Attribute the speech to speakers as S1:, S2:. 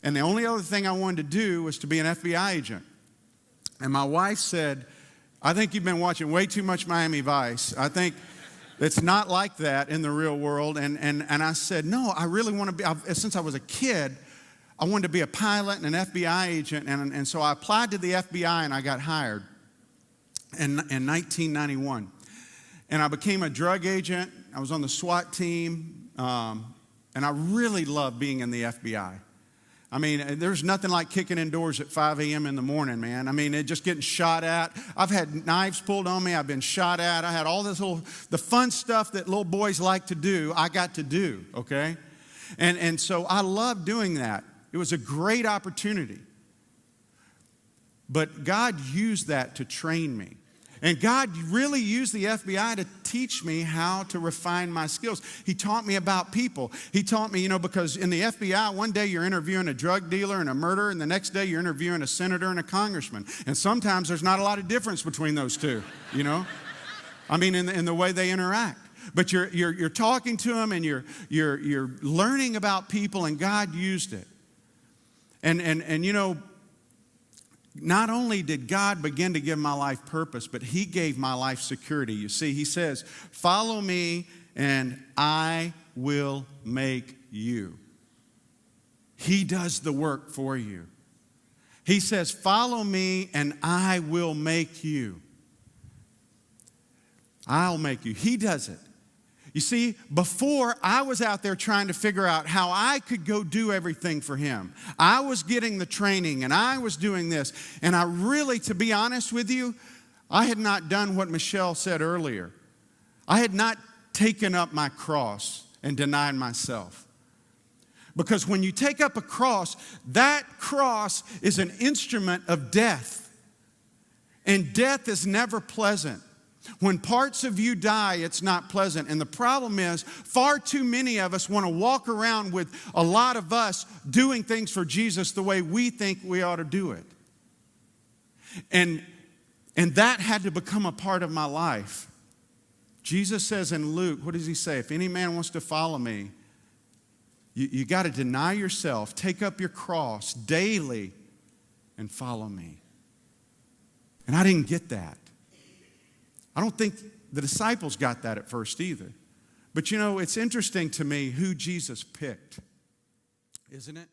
S1: And the only other thing I wanted to do was to be an FBI agent. And my wife said, I think you've been watching way too much Miami Vice. I think it's not like that in the real world. And I said, no, I really want to be, since I was a kid, I wanted to be a pilot and an FBI agent. And so I applied to the FBI and I got hired in 1991. And I became a drug agent. I was on the SWAT team. And I really loved being in the FBI. I mean, there's nothing like kicking in doors at 5 a.m. in the morning, man. I mean, just getting shot at. I've had knives pulled on me. I've been shot at. I had all this the fun stuff that little boys like to do, I got to do, okay? And so I loved doing that. It was a great opportunity. But God used that to train me. And God really used the FBI to teach me how to refine my skills. He taught me about people. He taught me, because in the FBI, one day you're interviewing a drug dealer and a murderer, and the next day you're interviewing a senator and a congressman. And sometimes there's not a lot of difference between those two, I mean, in the way they interact. But you're talking to them, and you're learning about people, and God used it. And not only did God begin to give my life purpose, but He gave my life security. You see, He says, follow me and I will make you. He does the work for you. He says, follow me and I will make you. I'll make you. He does it. You see, before I was out there trying to figure out how I could go do everything for Him. I was getting the training and I was doing this. And I really, to be honest with you, I had not done what Michelle said earlier. I had not taken up my cross and denied myself. Because when you take up a cross, that cross is an instrument of death. And death is never pleasant. When parts of you die, it's not pleasant. And the problem is, far too many of us want to walk around with a lot of us doing things for Jesus the way we think we ought to do it. And that had to become a part of my life. Jesus says in Luke, what does He say? If any man wants to follow me, you got to deny yourself, take up your cross daily, and follow me. And I didn't get that. I don't think the disciples got that at first either. But it's interesting to me who Jesus picked, isn't it?